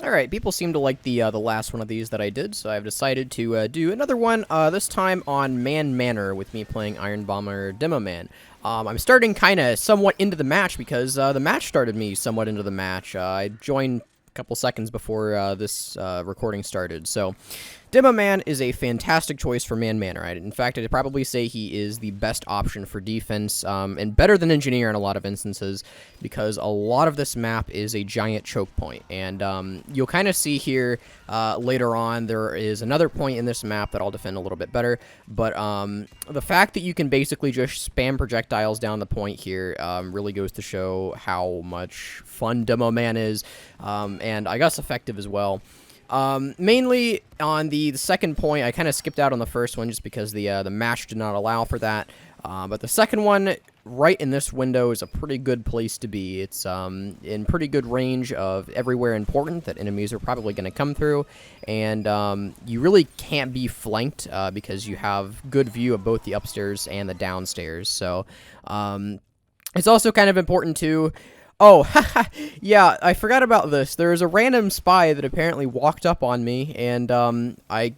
Alright, people seem to like the last one of these that I did, so I've decided to do another one, this time on Mann Manor, with me playing Iron Bomber Demo Man. I'm starting kind of somewhat into the match, because the match started me somewhat into the match. I joined a couple seconds before this recording started, so Demo Man is a fantastic choice for Mann Manor. In fact, I'd probably say he is the best option for defense, and better than Engineer in a lot of instances, because a lot of this map is a giant choke point. And you'll kind of see here later on, there is another point in this map that I'll defend a little bit better. But the fact that you can basically just spam projectiles down the point here really goes to show how much fun Demo Man is, and I guess effective as well. Mainly on the second point, I kind of skipped out on the first one just because the match did not allow for that. But the second one, right in this window, is a pretty good place to be. It's in pretty good range of everywhere important that enemies are probably going to come through. And you really can't be flanked because you have good view of both the upstairs and the downstairs. So it's also kind of important too. Oh, yeah, I forgot about this. There was a random spy that apparently walked up on me, and I,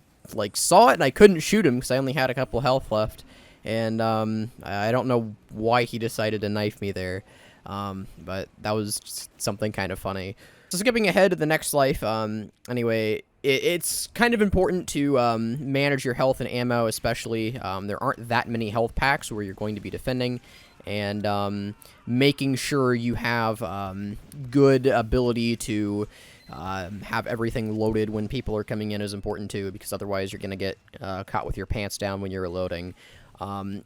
saw it, and I couldn't shoot him because I only had a couple health left. And I don't know why he decided to knife me there, but that was just something kind of funny. So skipping ahead to the next life, anyway, it's kind of important to manage your health and ammo, especially. There aren't that many health packs where you're going to be defending, and making sure you have good ability to have everything loaded when people are coming in is important too, because otherwise you're going to get caught with your pants down when you're reloading.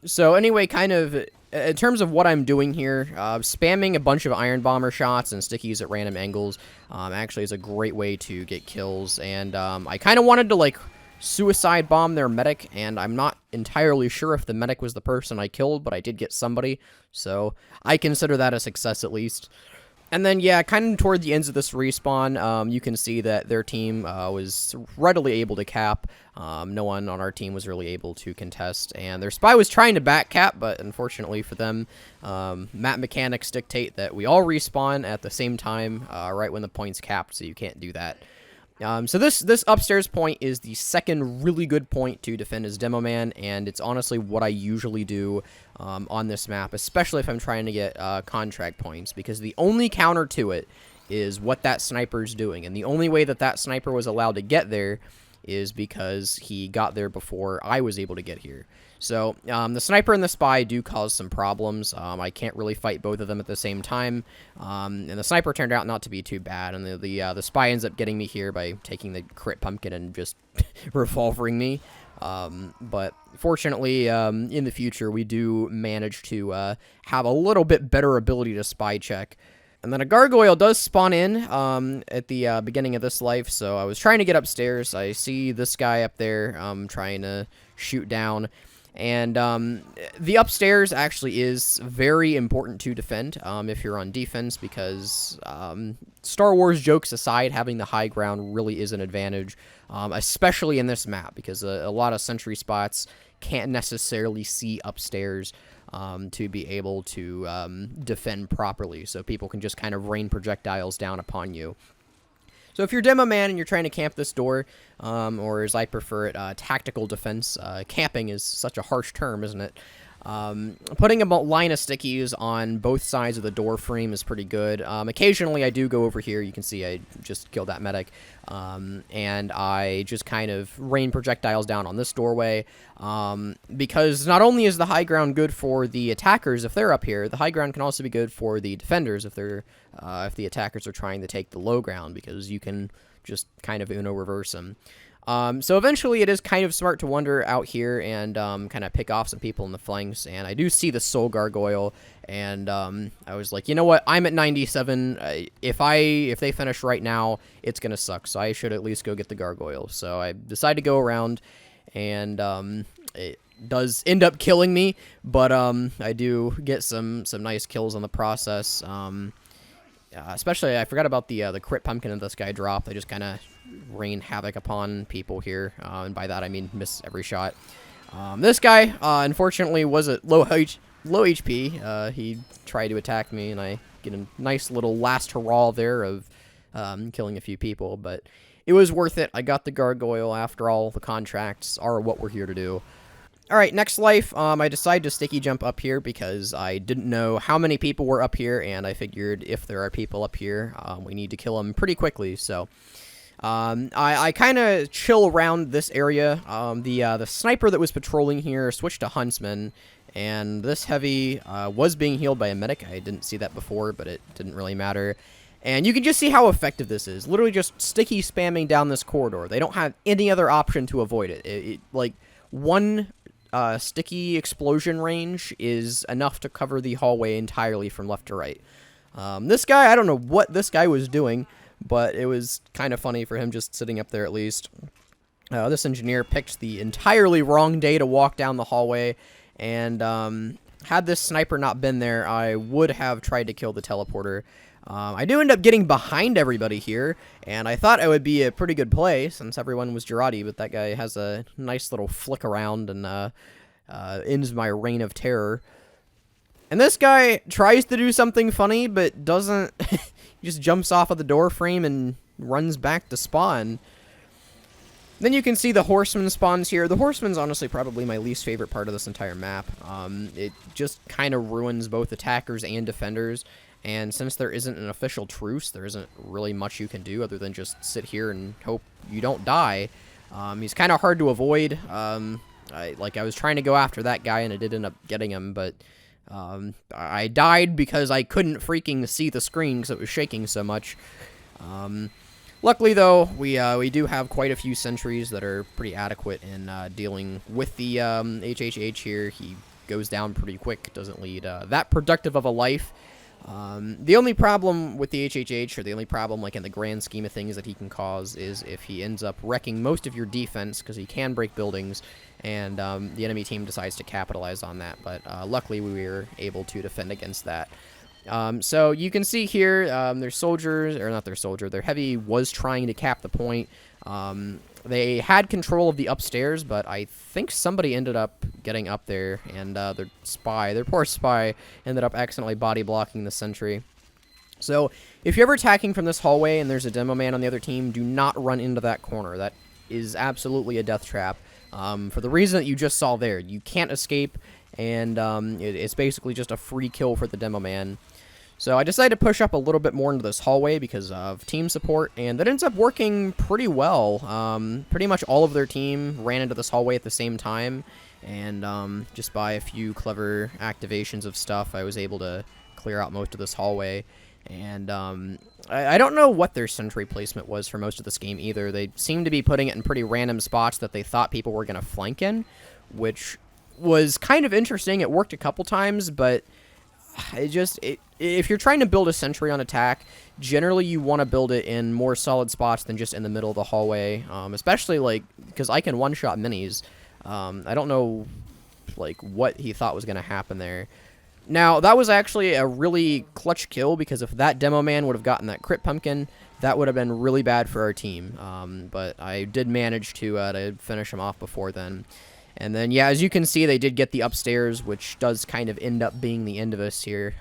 So anyway, kind of in terms of what I'm doing here, spamming a bunch of Iron Bomber shots and stickies at random angles actually is a great way to get kills. And I kind of wanted to suicide bomb their medic, and I'm not entirely sure if the medic was the person I killed, but I did get somebody, so I consider that a success at least. And then, yeah, kind of toward the ends of this respawn, you can see that their team was readily able to cap. No one on our team was really able to contest, and their spy was trying to back cap, but unfortunately for them, map mechanics dictate that we all respawn at the same time right when the point's capped, so you can't do that. So this upstairs point is the second really good point to defend as Demo Man, and it's honestly what I usually do on this map, especially if I'm trying to get contract points, because the only counter to it is what that sniper's doing, and the only way that that sniper was allowed to get there is because he got there before I was able to get here. So, the sniper and the spy do cause some problems. I can't really fight both of them at the same time, and the sniper turned out not to be too bad, and the spy ends up getting me here by taking the crit pumpkin and just revolvering me. But fortunately, in the future, we do manage to have a little bit better ability to spy check. And then a gargoyle does spawn in at the beginning of this life, so I was trying to get upstairs. I see this guy up there trying to shoot down. And the upstairs actually is very important to defend if you're on defense, because Star Wars jokes aside, having the high ground really is an advantage, especially in this map, because a lot of sentry spots can't necessarily see upstairs to be able to defend properly, so people can just kind of rain projectiles down upon you. So if you're Demo Man and you're trying to camp this door, or as I prefer it, tactical defense, camping is such a harsh term, isn't it? Putting a line of stickies on both sides of the door frame is pretty good. Occasionally I do go over here. You can see I just killed that medic. And I just kind of rain projectiles down on this doorway. Because not only is the high ground good for the attackers if they're up here, the high ground can also be good for the defenders if the attackers are trying to take the low ground, because you can just kind of Uno reverse them. So eventually it is kind of smart to wander out here and kind of pick off some people in the flanks, and I do see the soul gargoyle, and I was like, you know what, I'm at 97, if they finish right now, it's gonna suck, so I should at least go get the gargoyle. So I decide to go around, and it does end up killing me, but I do get some nice kills on the process. Especially, I forgot about the crit pumpkin that this guy dropped. I just kind of rain havoc upon people here, and by that I mean miss every shot. This guy, unfortunately, was at low HP. He tried to attack me, and I get a nice little last hurrah there of killing a few people, but it was worth it. I got the gargoyle. After all, the contracts are what we're here to do. All right, next life, I decided to sticky jump up here because I didn't know how many people were up here, and I figured if there are people up here, we need to kill them pretty quickly. So I kind of chill around this area. The sniper that was patrolling here switched to huntsman, and this heavy was being healed by a medic. I didn't see that before, but it didn't really matter. And you can just see how effective this is. Literally just sticky spamming down this corridor. They don't have any other option to avoid it. Like, one sticky explosion range is enough to cover the hallway entirely from left to right. This guy, I don't know what this guy was doing, but it was kind of funny for him just sitting up there at least. This engineer picked the entirely wrong day to walk down the hallway, and had this sniper not been there, I would have tried to kill the teleporter. I do end up getting behind everybody here, and I thought it would be a pretty good play since everyone was Girardi, but that guy has a nice little flick around and ends my reign of terror. And this guy tries to do something funny, but doesn't. He just jumps off of the door frame and runs back to spawn. Then you can see the horseman spawns here. The horseman's honestly probably my least favorite part of this entire map. It just kind of ruins both attackers and defenders. And since there isn't an official truce, there isn't really much you can do other than just sit here and hope you don't die. He's kind of hard to avoid. I was trying to go after that guy, and I did end up getting him, but I died because I couldn't freaking see the screen because it was shaking so much. Luckily, though, we do have quite a few sentries that are pretty adequate in dealing with the HHH here. He goes down pretty quick, doesn't lead that productive of a life. The only problem with the HHH, or the only problem, like, in the grand scheme of things that he can cause, is if he ends up wrecking most of your defense, because he can break buildings, and the enemy team decides to capitalize on that. But luckily, we were able to defend against that. So you can see here, their soldiers, or not their soldier, their heavy was trying to cap the point. They had control of the upstairs, but I think somebody ended up getting up there, and their poor spy, ended up accidentally body blocking the sentry. So if you're ever attacking from this hallway and there's a demo man on the other team, do not run into that corner. That is absolutely a death trap. For the reason that you just saw there, you can't escape, and it's basically just a free kill for the demo man. So I decided to push up a little bit more into this hallway because of team support, and that ends up working pretty well. Pretty much all of their team ran into this hallway at the same time, and just by a few clever activations of stuff, I was able to clear out most of this hallway. And I don't know what their sentry placement was for most of this game either. They seemed to be putting it in pretty random spots that they thought people were going to flank in, which was kind of interesting. It worked a couple times, but if you're trying to build a sentry on attack, generally you want to build it in more solid spots than just in the middle of the hallway, especially, like, because I can one-shot minis. I don't know, like, what he thought was going to happen there. Now, that was actually a really clutch kill, because if that demo man would have gotten that crit pumpkin, that would have been really bad for our team. But I did manage to finish him off before then. And then, yeah, as you can see, they did get the upstairs, which does kind of end up being the end of us here.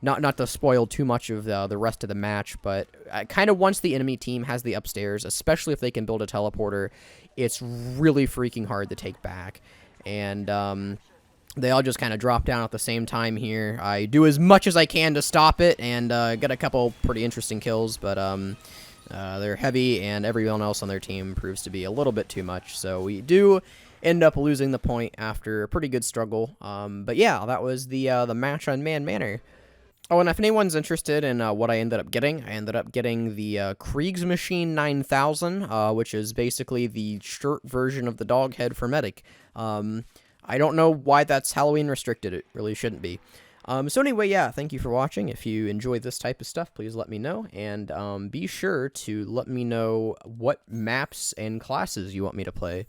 Not to spoil too much of the rest of the match, but kind of once the enemy team has the upstairs, especially if they can build a teleporter, it's really freaking hard to take back. And they all just kind of drop down at the same time here. I do as much as I can to stop it, and get a couple pretty interesting kills, but they're heavy, and everyone else on their team proves to be a little bit too much. So we do end up losing the point after a pretty good struggle. But yeah, that was the match on Mann Manor. Oh, and if anyone's interested in what I ended up getting the Kriegsmaschine 9000, which is basically the shirt version of the dog head for Medic. I don't know why that's Halloween restricted. It really shouldn't be. So anyway, yeah, thank you for watching. If you enjoy this type of stuff, please let me know. And be sure to let me know what maps and classes you want me to play.